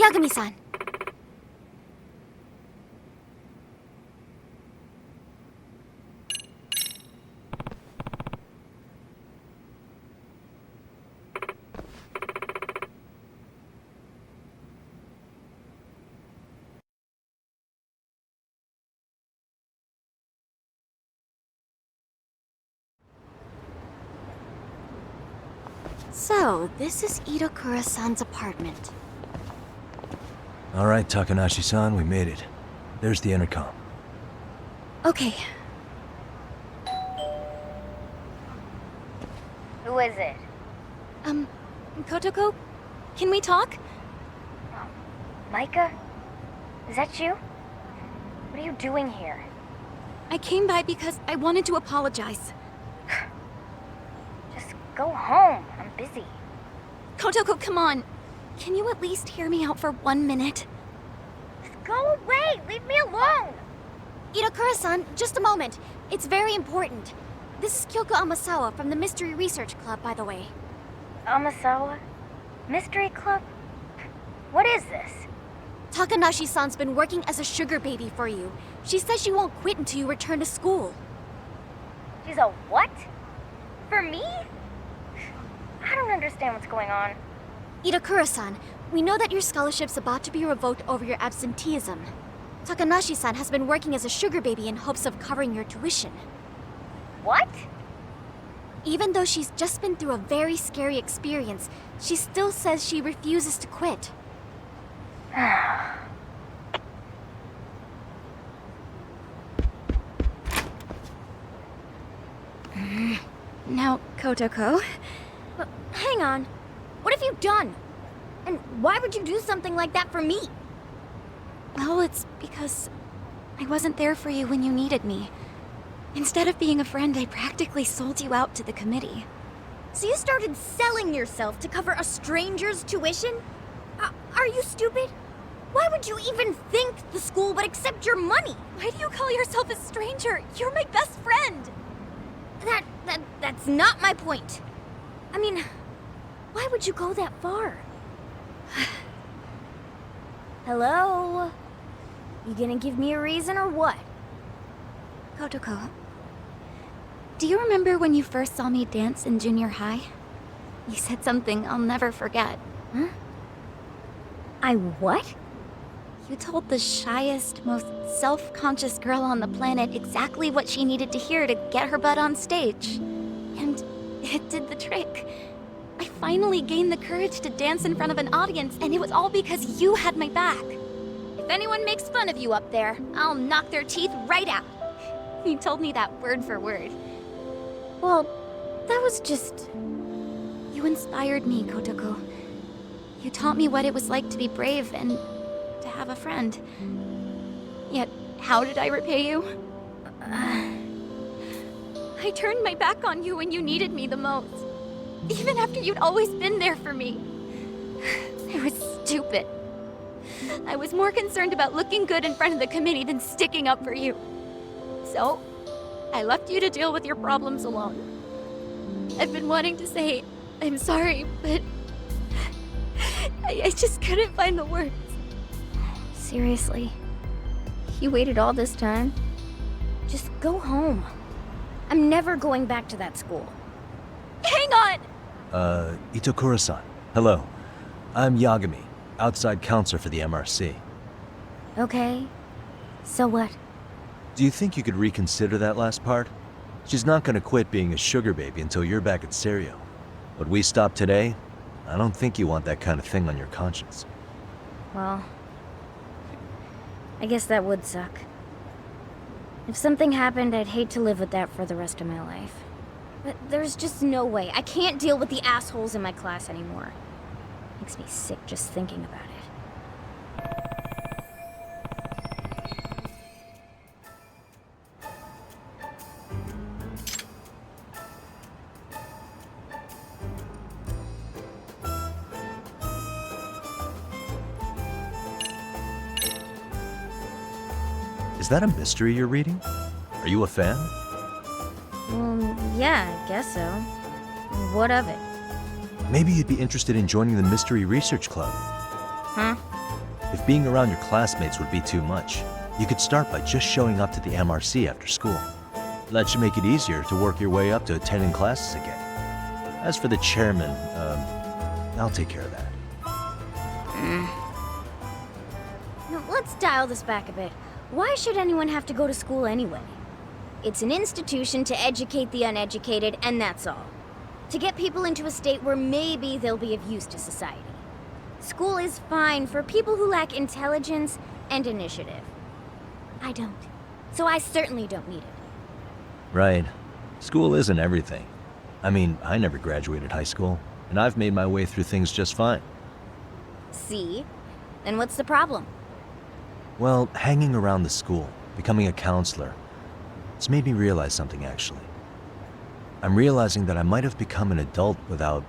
Yagami-san. So, this is Itakura-san's apartment. Alright, Takanashi-san, we made it. There's the intercom. Okay. Who is it? Kotoko? Can we talk? Micah? Is that you? What are you doing here? I came by because I wanted to apologize. Just go home. I'm busy. Kotoko, come on. Can you at least hear me out for 1 minute? Just go away! Leave me alone! Itakura-san, just a moment. It's very important. This is Kyoko Amasawa from the Mystery Research Club, by the way. Amasawa? Mystery Club? What is this? Takanashi-san's been working as a sugar baby for you. She says she won't quit until you return to school. She's a what? For me? I don't understand what's going on. Itakura-san, we know that your scholarship's about to be revoked over your absenteeism. Takanashi-san has been working as a sugar baby in hopes of covering your tuition. What? Even though she's just been through a very scary experience, she still says she refuses to quit. Now, Kotoko... Hang on. What have you done? And why would you do something like that for me? Well, it's because I wasn't there for you when you needed me. Instead of being a friend, I practically sold you out to the committee. So you started selling yourself to cover a stranger's tuition? Are you stupid? Why would you even think the school would accept your money? Why do you call yourself a stranger? You're my best friend! That's not my point. I mean, why would you go that far? Hello? You gonna give me a reason or what? Kotoko, do you remember when you first saw me dance in junior high? You said something I'll never forget. Huh? I what? You told the shyest, most self-conscious girl on the planet exactly what she needed to hear to get her butt on stage. And it did the trick. I finally gained the courage to dance in front of an audience, and it was all because you had my back. If anyone makes fun of you up there, I'll knock their teeth right out. You told me that word for word. Well, that was just... You inspired me, Kotoko. You taught me what it was like to be brave and to have a friend. Yet, how did I repay you? I turned my back on you when you needed me the most. Even after you'd always been there for me. I was stupid. I was more concerned about looking good in front of the committee than sticking up for you. So, I left you to deal with your problems alone. I've been wanting to say, I'm sorry, but... I just couldn't find the words. Seriously? You waited all this time? Just go home. I'm never going back to that school. Hang on! Itakura-san. Hello. I'm Yagami, outside counselor for the MRC. Okay. So what? Do you think you could reconsider that last part? She's not gonna quit being a sugar baby until you're back at Serio. But we stopped today, I don't think you want that kind of thing on your conscience. Well, I guess that would suck. If something happened, I'd hate to live with that for the rest of my life. But there's just no way. I can't deal with the assholes in my class anymore. Makes me sick just thinking about it. Is that a mystery you're reading? Are you a fan? Yeah, I guess so. What of it? Maybe you'd be interested in joining the Mystery Research Club. Huh? being around your classmates would be too much, you could start by just showing up to the MRC after school. That should make it easier to work your way up to attending classes again. As for the chairman, I'll take care of that. Now, let's dial this back a bit. Why should anyone have to go to school anyway? It's an institution to educate the uneducated, and that's all. To get people into a state where maybe they'll be of use to society. School is fine for people who lack intelligence and initiative. I don't. So I certainly don't need it. Right. School isn't everything. I mean, I never graduated high school, and I've made my way through things just fine. See? Then what's the problem? Well, hanging around the school, becoming a counselor, it's made me realize something, actually. I'm realizing that I might have become an adult without,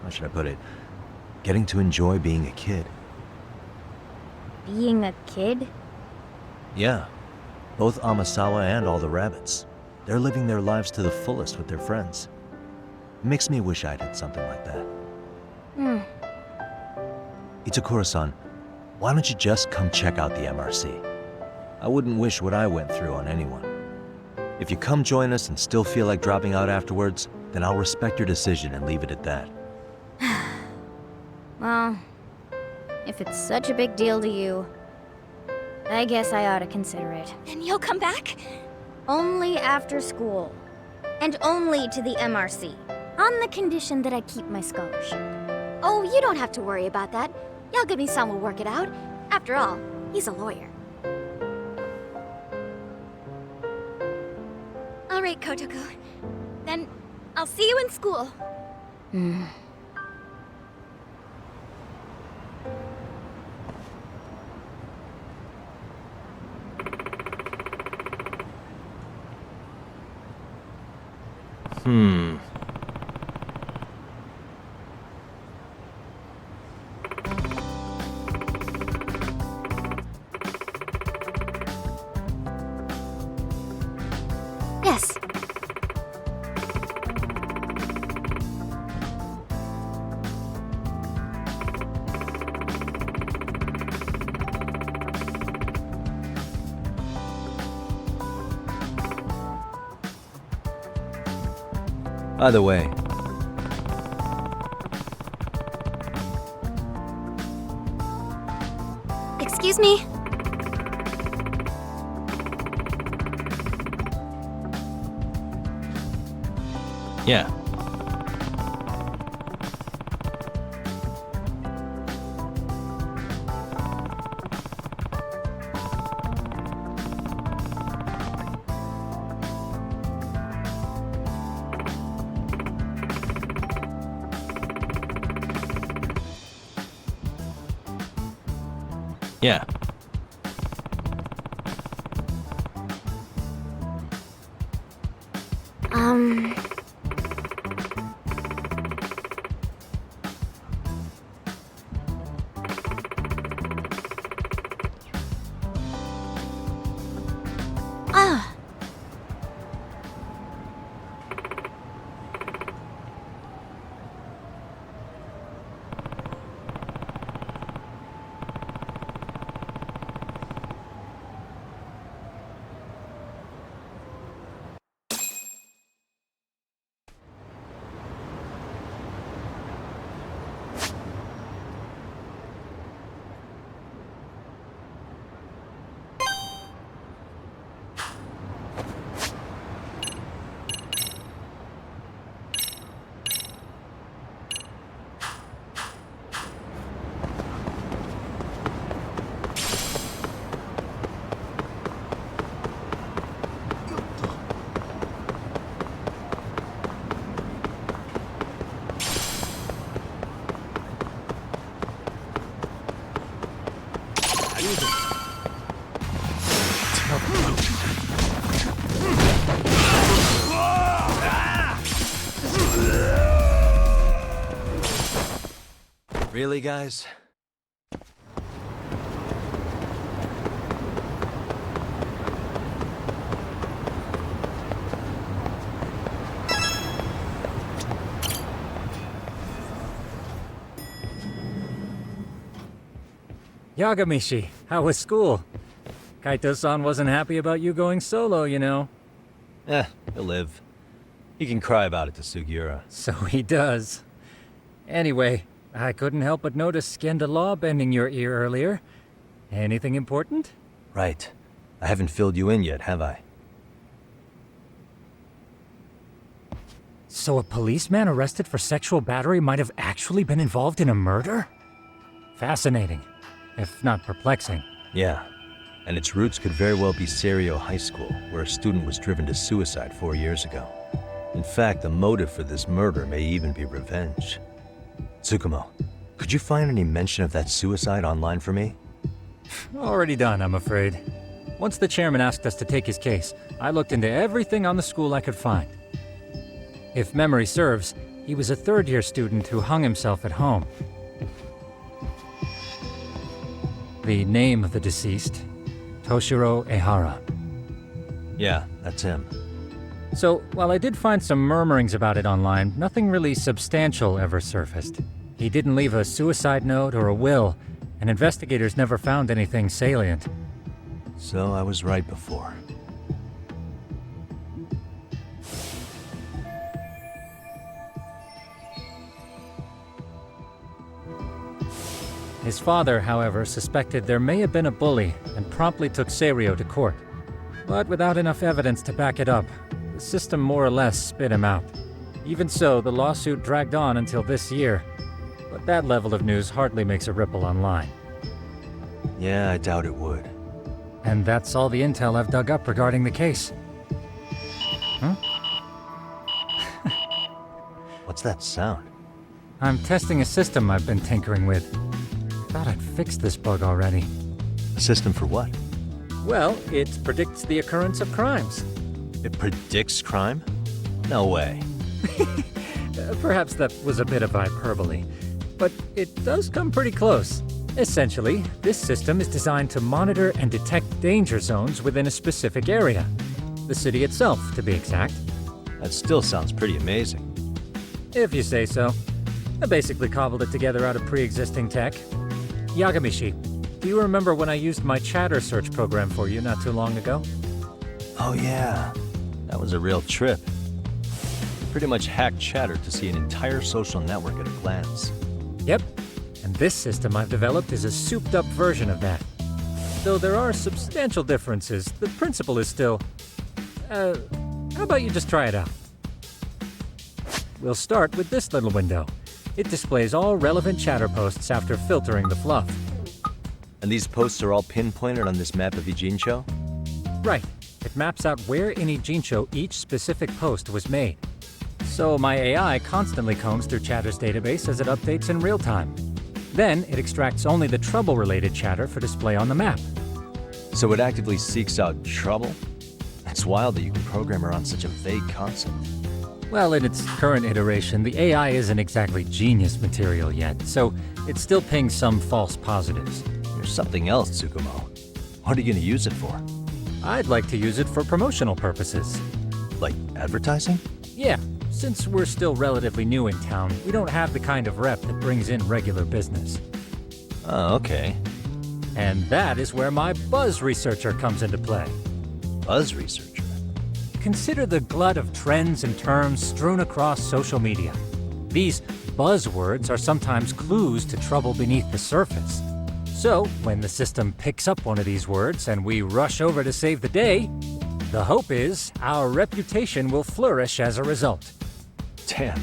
how should I put it, getting to enjoy being a kid. Being a kid? Yeah. Both Amasawa and all the rabbits. They're living their lives to the fullest with their friends. It makes me wish I'd had something like that. Itakura-san, why don't you just come check out the MRC? I wouldn't wish what I went through on anyone. If you come join us and still feel like dropping out afterwards, then I'll respect your decision and leave it at that. Well, if it's such a big deal to you, I guess I ought to consider it. Then you'll come back? Only after school. And only to the MRC. On the condition that I keep my scholarship. Oh, you don't have to worry about that. Yagami-san will work it out. After all, he's a lawyer. All right, Kotoko. Then I'll see you in school. Yes. By the way, Excuse me? yeah. Yeah. Ah. Really, guys? Yagamishi, how was school? Kaito-san wasn't happy about you going solo, you know. He'll live. He can cry about it to Sugiura. So he does. Anyway, I couldn't help but notice Skenda Law bending your ear earlier. Anything important? Right. I haven't filled you in yet, have I? So a policeman arrested for sexual battery might have actually been involved in a murder? Fascinating, if not perplexing. Yeah. And its roots could very well be Serio High School, where a student was driven to suicide 4 years ago. In fact, the motive for this murder may even be revenge. Tsukumo, could you find any mention of that suicide online for me? Already done, I'm afraid. Once the chairman asked us to take his case, I looked into everything on the school I could find. If memory serves, he was a third-year student who hung himself at home. The name of the deceased, Toshiro Ehara. Yeah, that's him. So, while I did find some murmurings about it online, nothing really substantial ever surfaced. He didn't leave a suicide note or a will, and investigators never found anything salient. So I was right before. His father, however, suspected there may have been a bully and promptly took Serio to court. But without enough evidence to back it up, the system more or less spit him out. Even so, the lawsuit dragged on until this year. But that level of news hardly makes a ripple online. Yeah, I doubt it would. And that's all the intel I've dug up regarding the case. Huh? What's that sound? I'm testing a system I've been tinkering with. Thought I'd fixed this bug already. A system for what? Well, it predicts the occurrence of crimes. It predicts crime? No way. Perhaps that was a bit of hyperbole, but it does come pretty close. Essentially, this system is designed to monitor and detect danger zones within a specific area. The city itself, to be exact. That still sounds pretty amazing. If you say so. I basically cobbled it together out of pre-existing tech. Yagamishi, do you remember when I used my chatter search program for you not too long ago? Oh yeah, that was a real trip. Pretty much hacked Chatter to see an entire social network at a glance. Yep, and this system I've developed is a souped-up version of that. Though there are substantial differences, the principle is still... how about you just try it out? We'll start with this little window. It displays all relevant chatter posts after filtering the fluff. And these posts are all pinpointed on this map of Ijincho? Right. It maps out where in Ijincho each specific post was made. So my AI constantly combs through Chatter's database as it updates in real time. Then it extracts only the trouble-related chatter for display on the map. So it actively seeks out trouble? It's wild that you can program around such a vague concept. Well, in its current iteration, the AI isn't exactly genius material yet, so it still pings some false positives. There's something else, Tsukumo. What are you going to use it for? I'd like to use it for promotional purposes. Like advertising? Yeah, since we're still relatively new in town, we don't have the kind of rep that brings in regular business. Oh, okay. And that is where my buzz researcher comes into play. Buzz researcher? Consider the glut of trends and terms strewn across social media. These buzzwords are sometimes clues to trouble beneath the surface. So, when the system picks up one of these words and we rush over to save the day, the hope is our reputation will flourish as a result. Damn,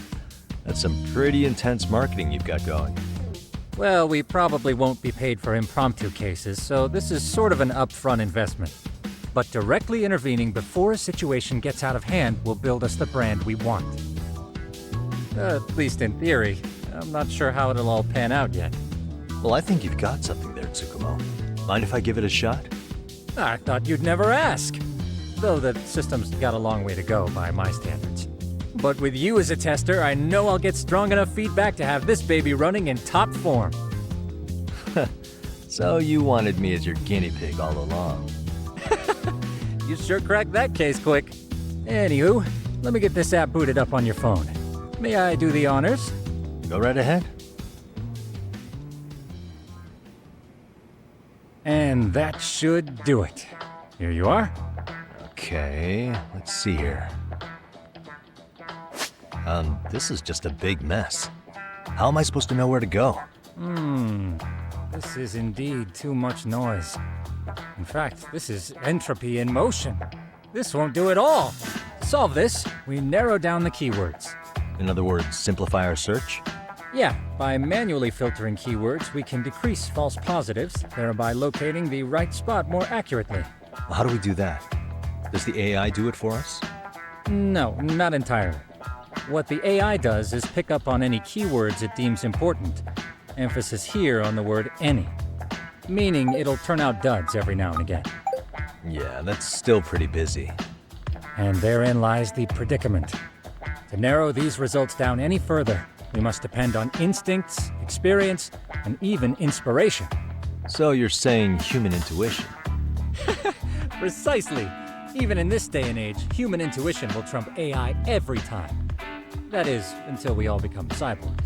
that's some pretty intense marketing you've got going. Well, we probably won't be paid for impromptu cases, so this is sort of an upfront investment. But directly intervening before a situation gets out of hand will build us the brand we want. At least in theory. I'm not sure how it'll all pan out yet. Well, I think you've got something there, Tsukumo. Mind if I give it a shot? I thought you'd never ask. Though the system's got a long way to go by my standards. But with you as a tester, I know I'll get strong enough feedback to have this baby running in top form. So you wanted me as your guinea pig all along. You sure cracked that case quick. Anywho, let me get this app booted up on your phone. May I do the honors? Go right ahead. And that should do it. Here you are. Okay, let's see here. This is just a big mess. How am I supposed to know where to go? This is indeed too much noise. In fact, this is entropy in motion. This won't do it all. To solve this, we narrow down the keywords. In other words, simplify our search? Yeah, by manually filtering keywords, we can decrease false positives, thereby locating the right spot more accurately. How do we do that? Does the AI do it for us? No, not entirely. What the AI does is pick up on any keywords it deems important. Emphasis here on the word any. Meaning it'll turn out duds every now and again. Yeah, that's still pretty busy. And therein lies the predicament. To narrow these results down any further, we must depend on instincts, experience, and even inspiration. So you're saying human intuition? Precisely. Even in this day and age, human intuition will trump AI every time. That is, until we all become cyborgs.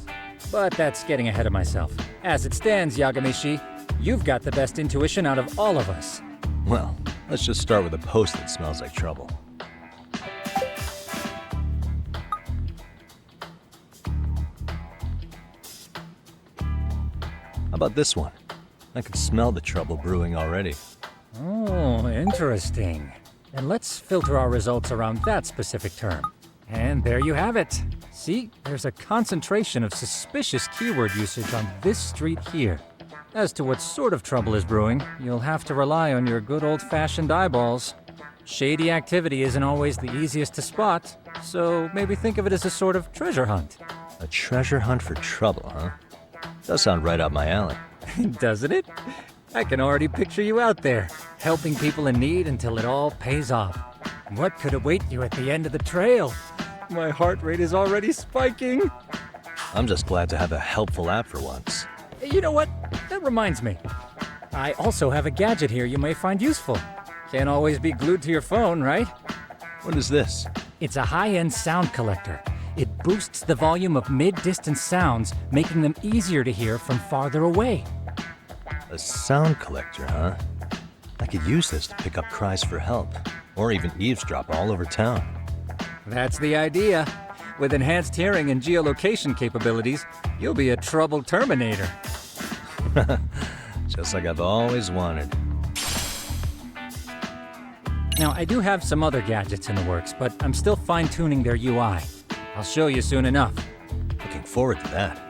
But that's getting ahead of myself. As it stands, Yagami-shi, you've got the best intuition out of all of us. Well, let's just start with a post that smells like trouble. How about this one? I can smell the trouble brewing already. Oh, interesting. And let's filter our results around that specific term. And there you have it. See, there's a concentration of suspicious keyword usage on this street here. As to what sort of trouble is brewing, you'll have to rely on your good old-fashioned eyeballs. Shady activity isn't always the easiest to spot, so maybe think of it as a sort of treasure hunt. A treasure hunt for trouble, huh? Does sound right up my alley. Doesn't it? I can already picture you out there, helping people in need until it all pays off. What could await you at the end of the trail? My heart rate is already spiking. I'm just glad to have a helpful app for once. You know what? That reminds me. I also have a gadget here you may find useful. Can't always be glued to your phone, right? What is this? It's a high-end sound collector. It boosts the volume of mid-distance sounds, making them easier to hear from farther away. A sound collector, huh? I could use this to pick up cries for help, or even eavesdrop all over town. That's the idea. With enhanced hearing and geolocation capabilities, you'll be a trouble terminator. Just like I've always wanted. Now, I do have some other gadgets in the works, but I'm still fine-tuning their UI. I'll show you soon enough. Looking forward to that.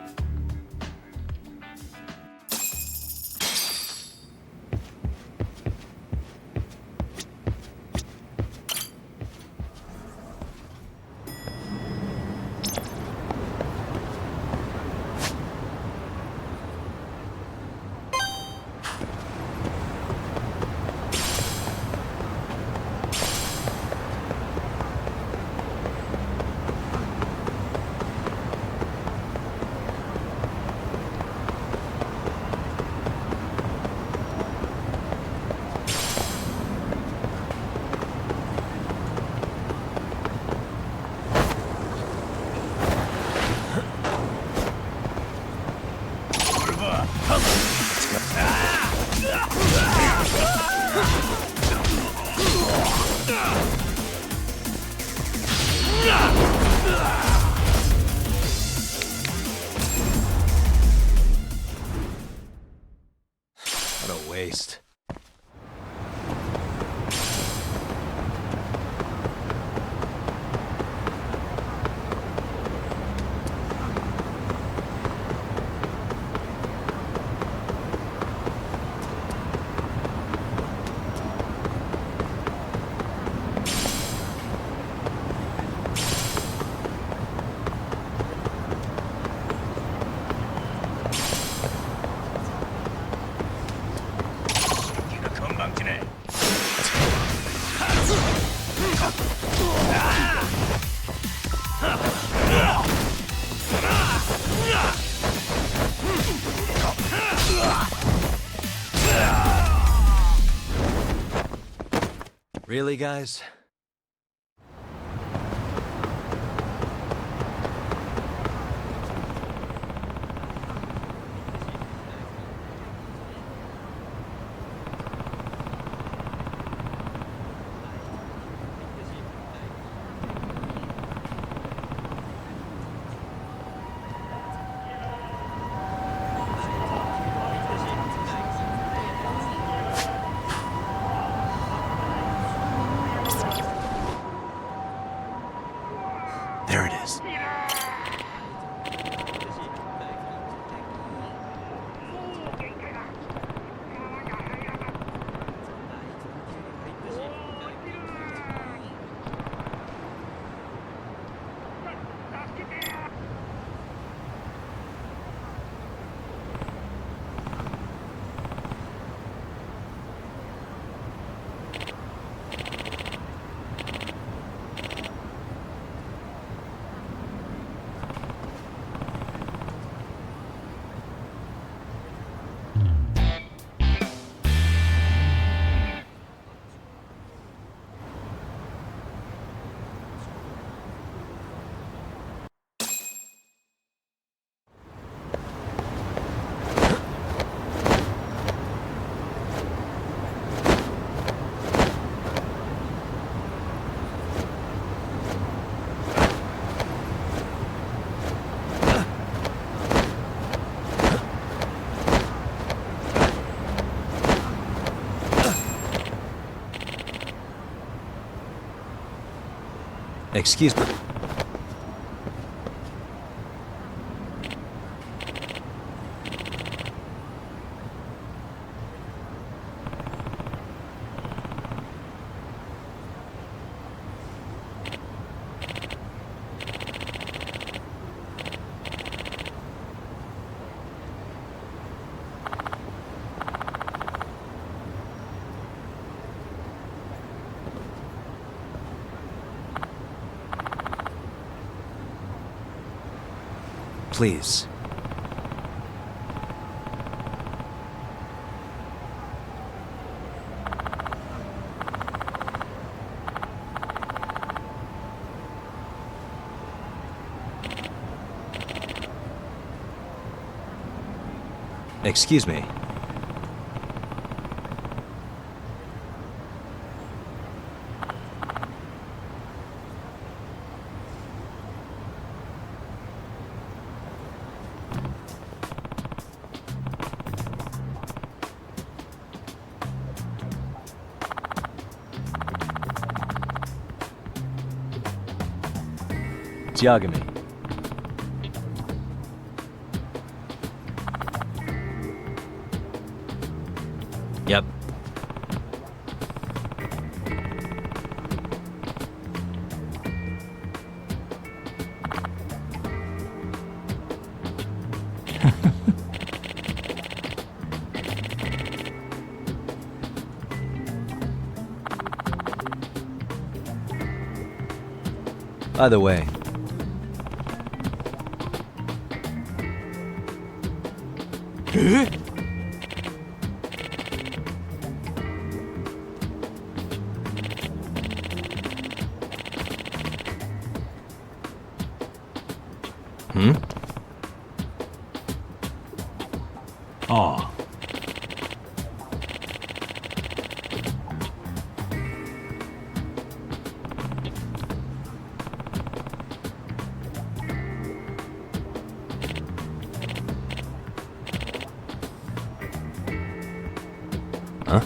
What a waste. Really, guys? Excuse me. Please. Excuse me. Yagami. Yep. Either way. Hmm? Oh. Huh?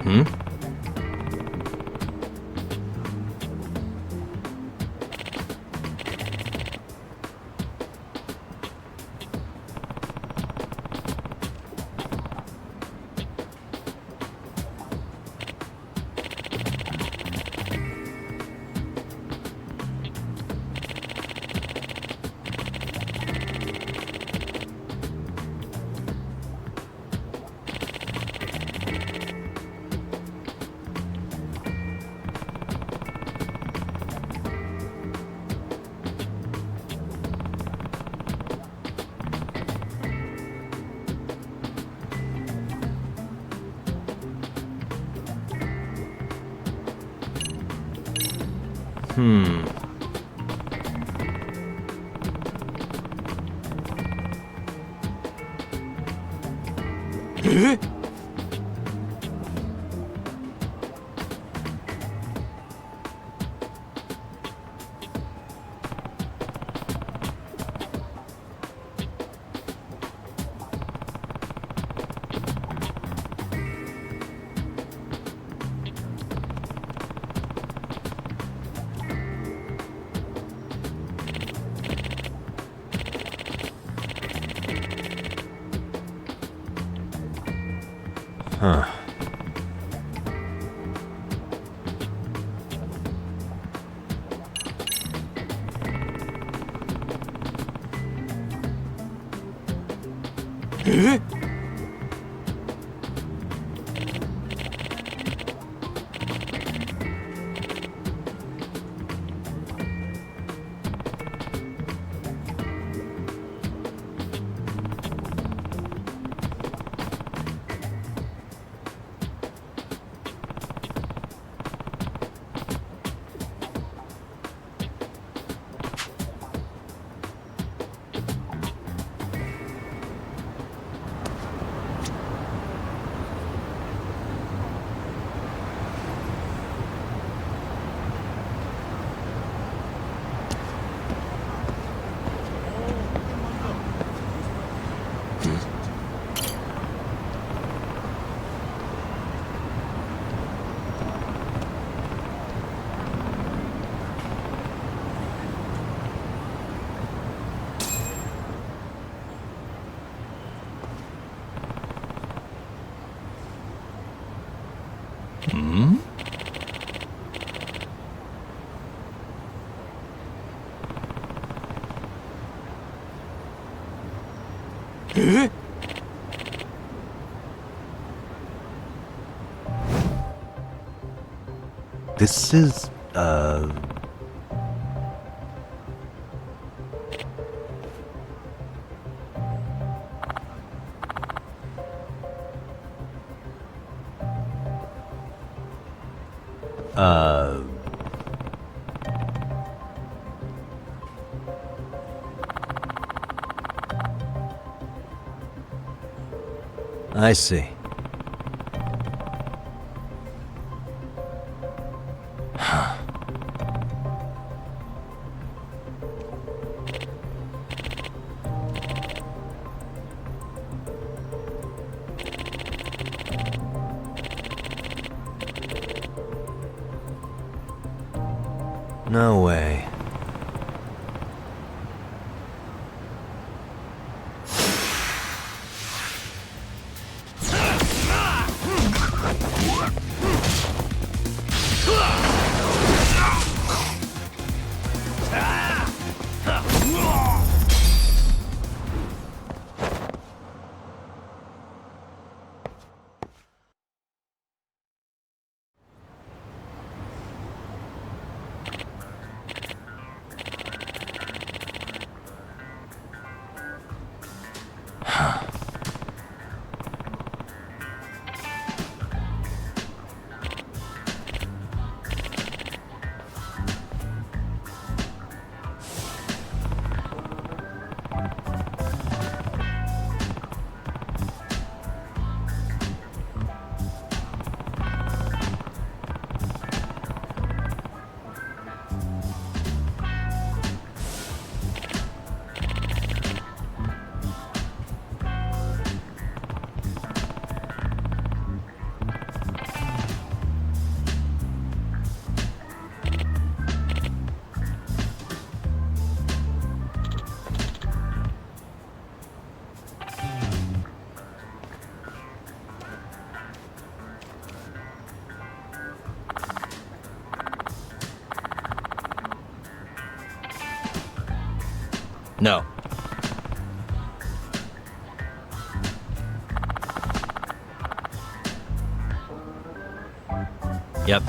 Hmm? Hmm. Huh. This is, I see. No way. No. Yep.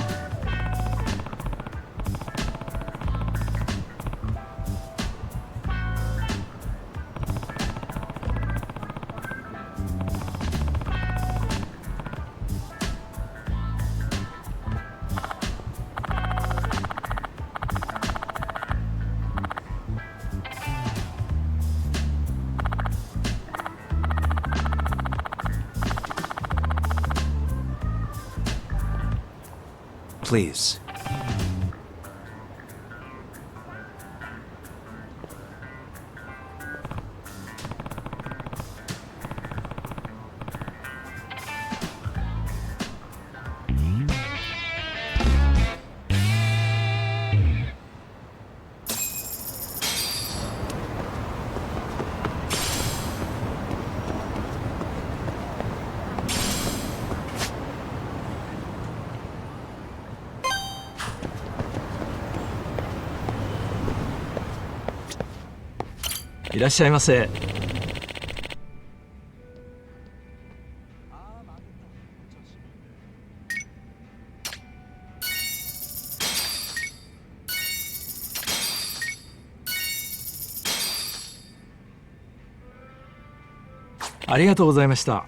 Please. いらっしゃいませ。ありがとうございました。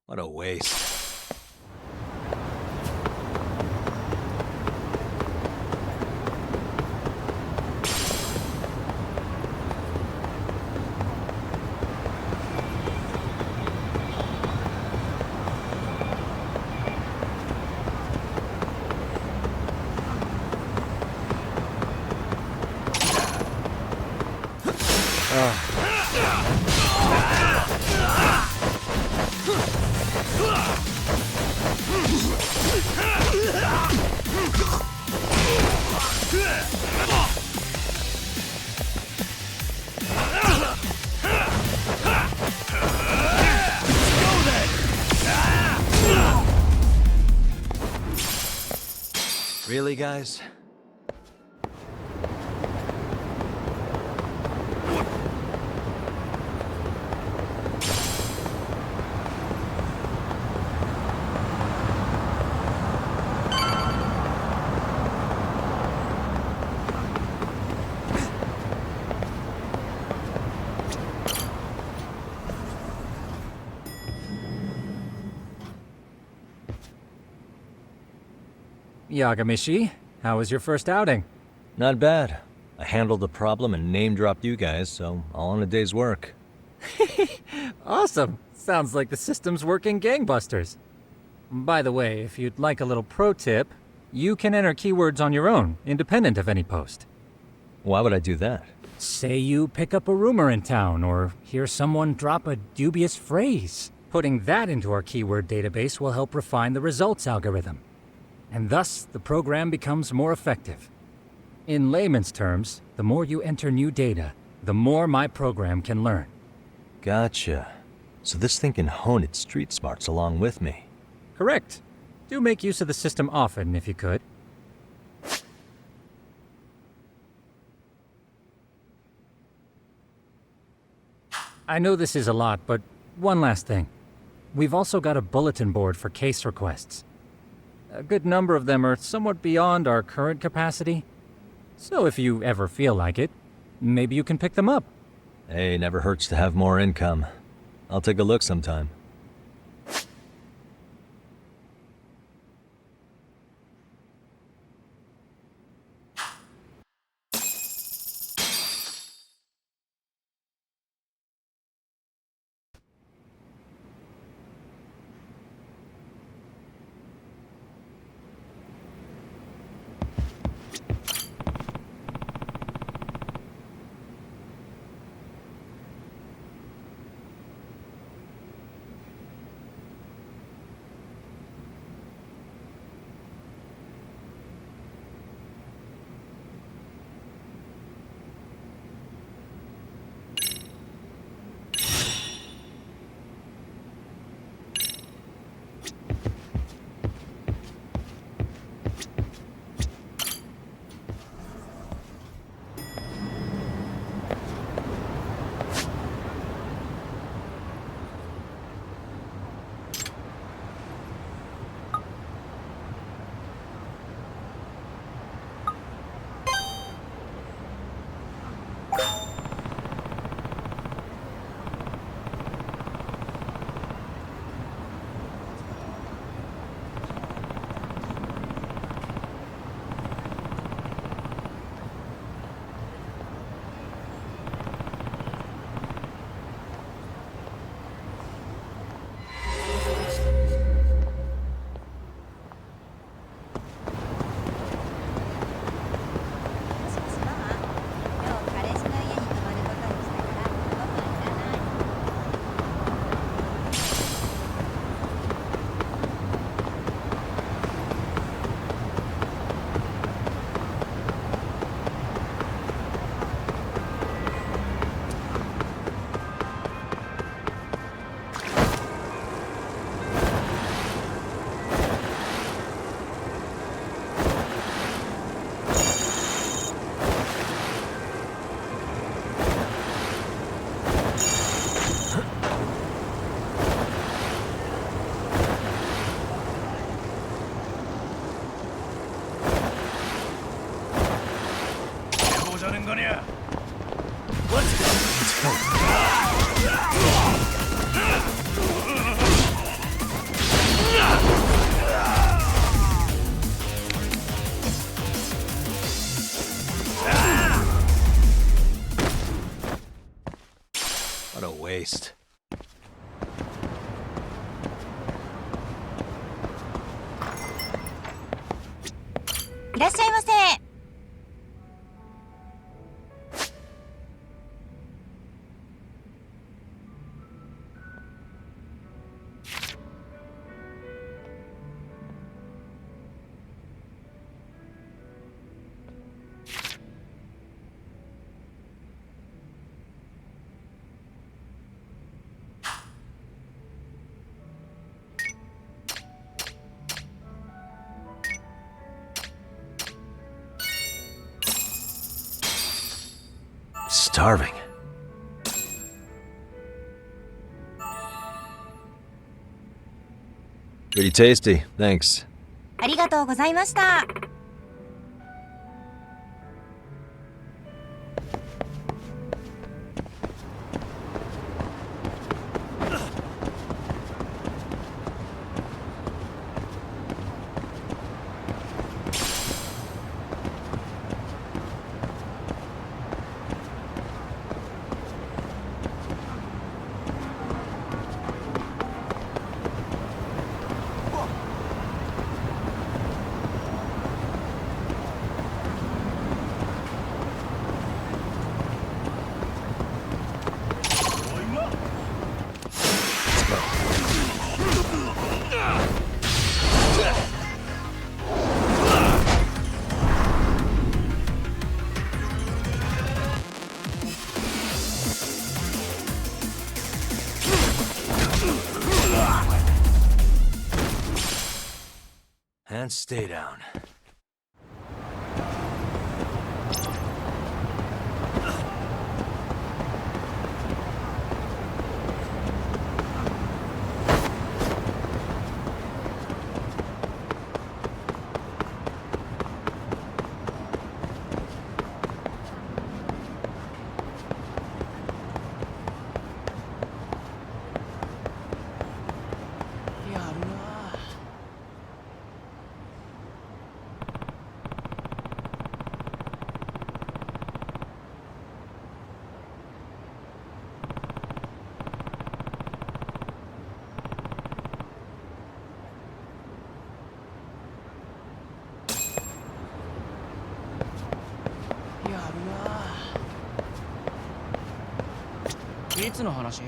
What a waste. Really, guys? Yagami, how was your first outing? Not bad. I handled the problem and name-dropped you guys, so all in a day's work. Awesome! Sounds like the system's working gangbusters. By the way, if you'd like a little pro tip, you can enter keywords on your own, independent of any post. Why would I do that? Say you pick up a rumor in town, or hear someone drop a dubious phrase. Putting that into our keyword database will help refine the results algorithm. And thus, the program becomes more effective. In layman's terms, the more you enter new data, the more my program can learn. Gotcha. So this thing can hone its street smarts along with me. Correct. Do make use of the system often, if you could. I know this is a lot, but one last thing. We've also got a bulletin board for case requests. A good number of them are somewhat beyond our current capacity. So if you ever feel like it, maybe you can pick them up. Hey, never hurts to have more income. I'll take a look sometime. What a waste. いらっしゃいませ。Starving. Pretty tasty, thanks. ありがとうございました。And stay down. What?いつの話？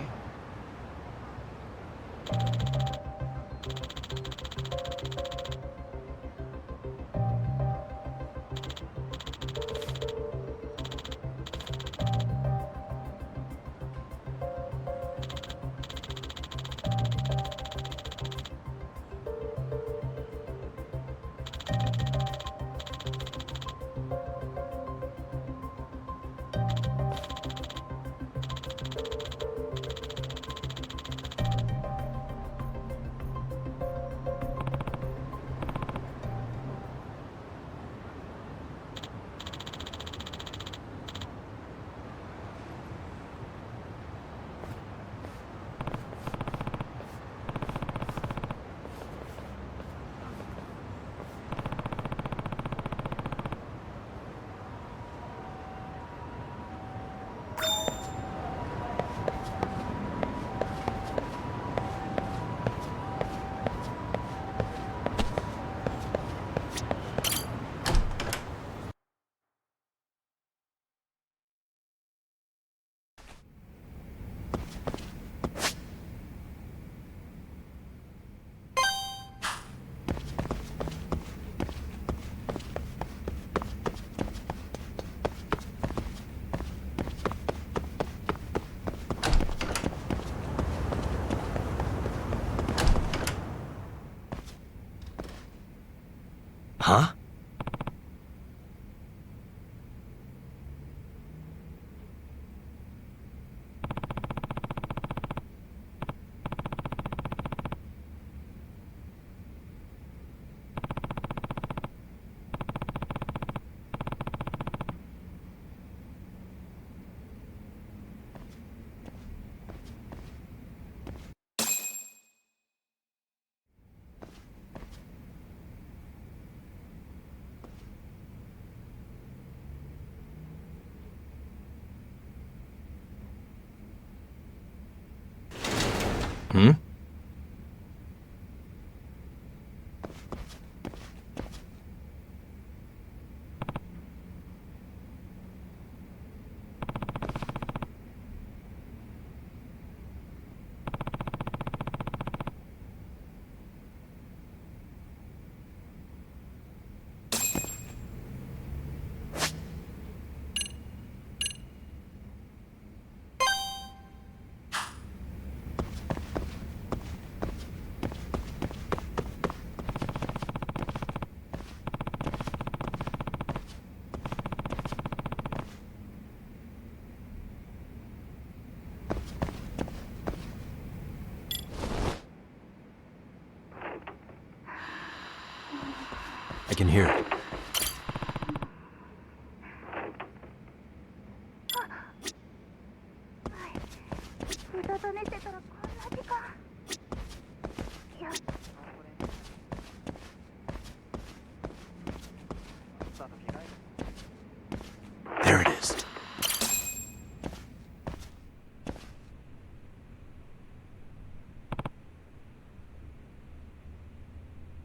Hmm? I can hear it. There it is.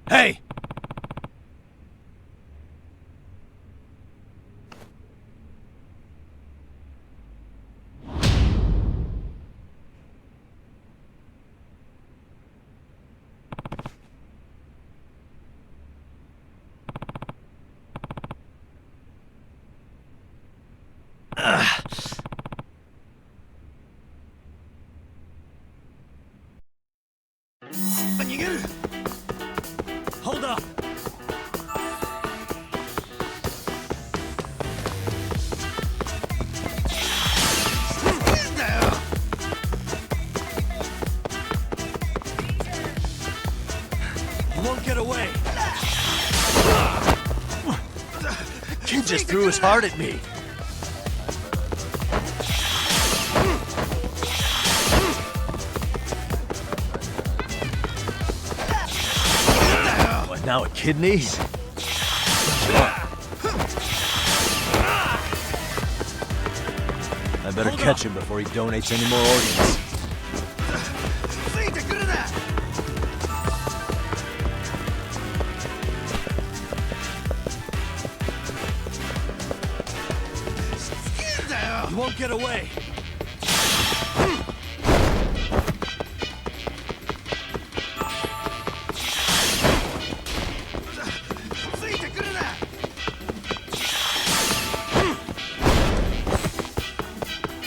Hey! Hold up! You won't get away! Kid just threw his heart at me! What, now a kidney? I better catch him before he donates any more organs. You won't get away!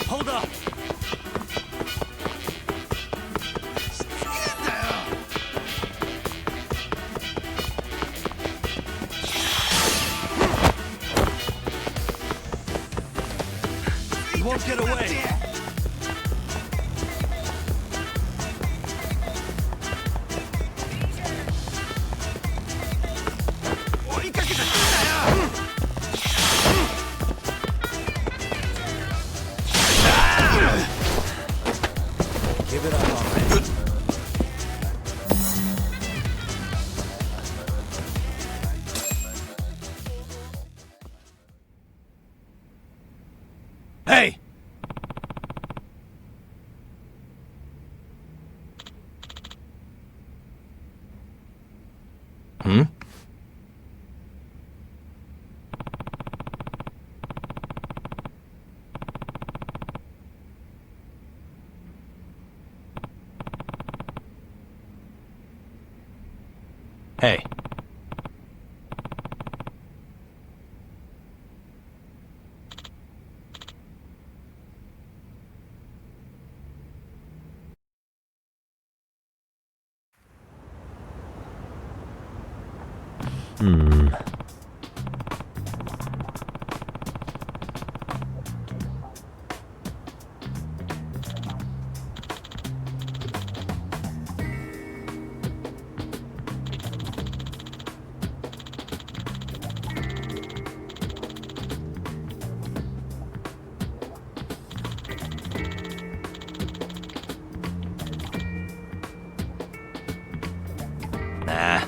Hold up! You won't get away! Give it up, alright. Hey! Hmm? Hey. Nah.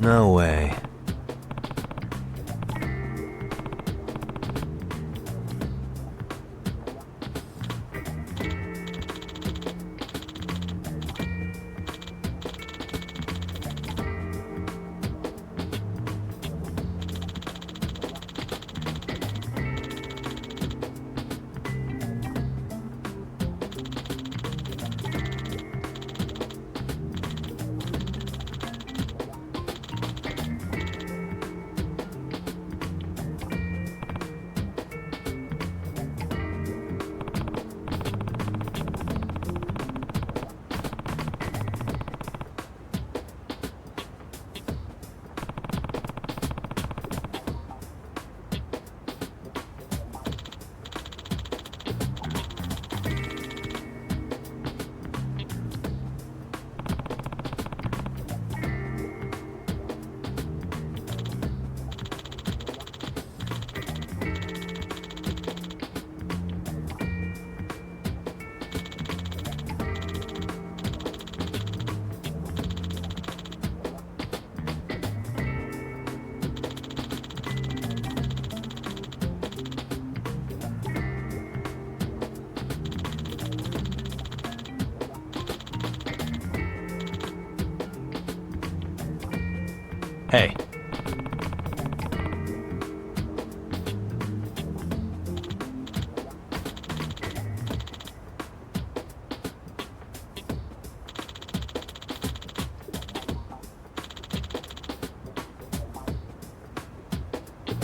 No way. Hey.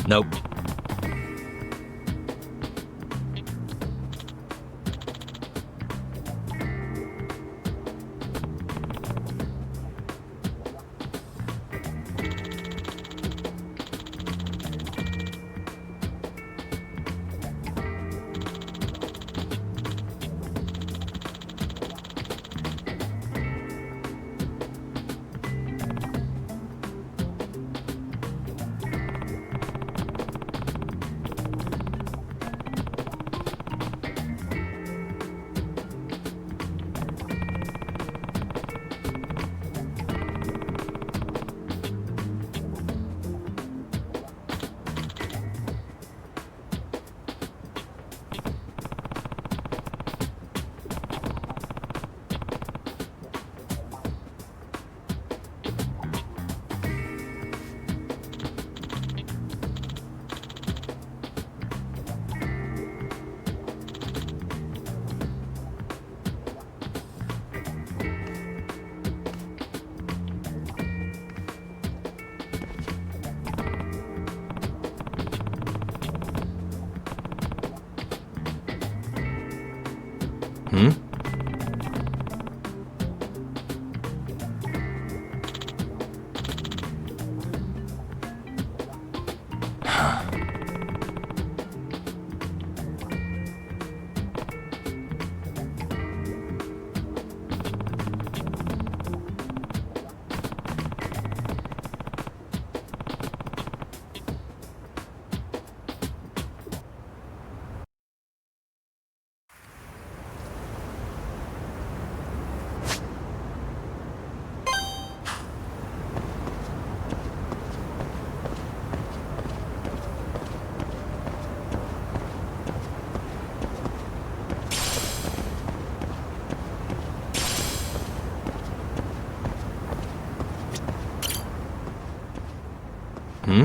Nope. Hmm? Hmm?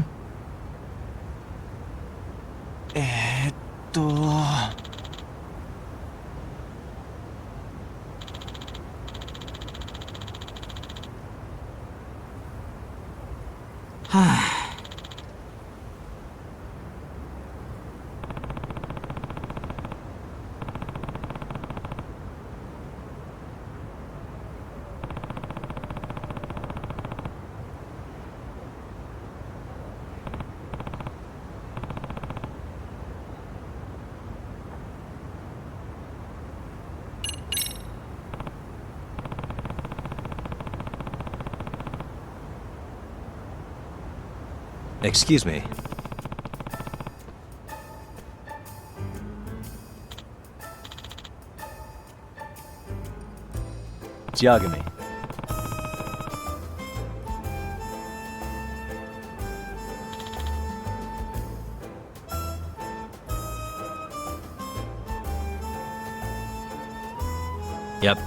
'Excuse me. It's Yagami. Yep.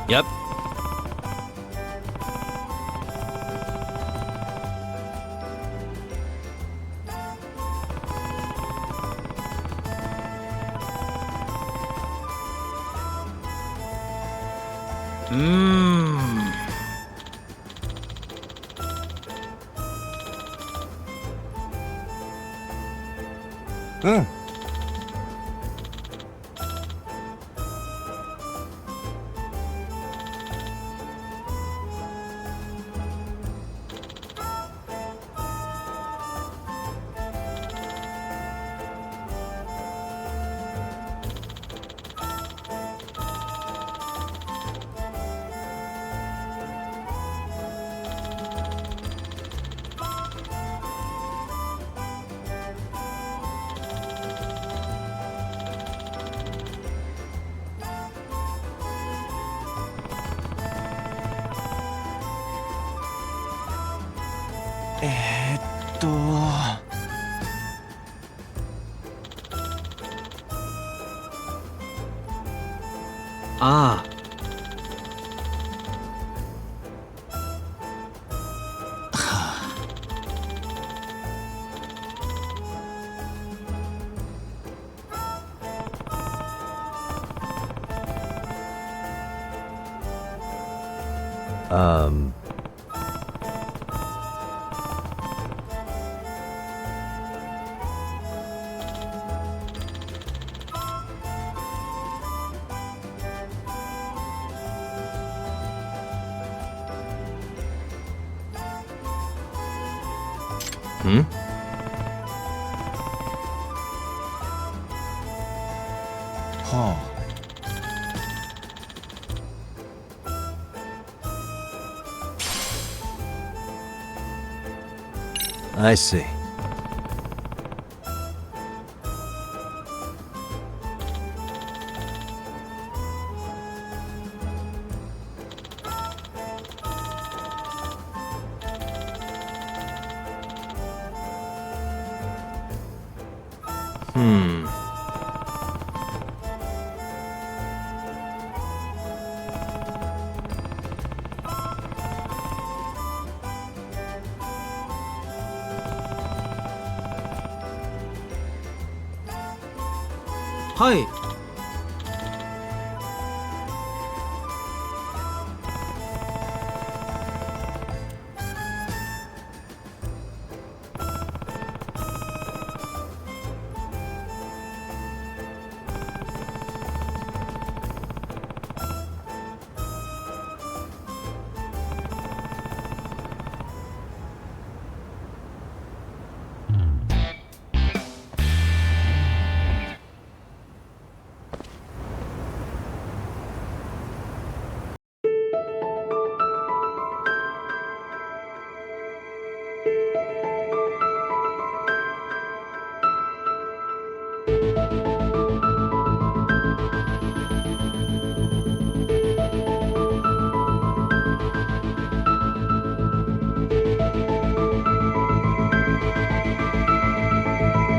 Yep. Mmm. うん。えーっとああ ん は あ I see. はい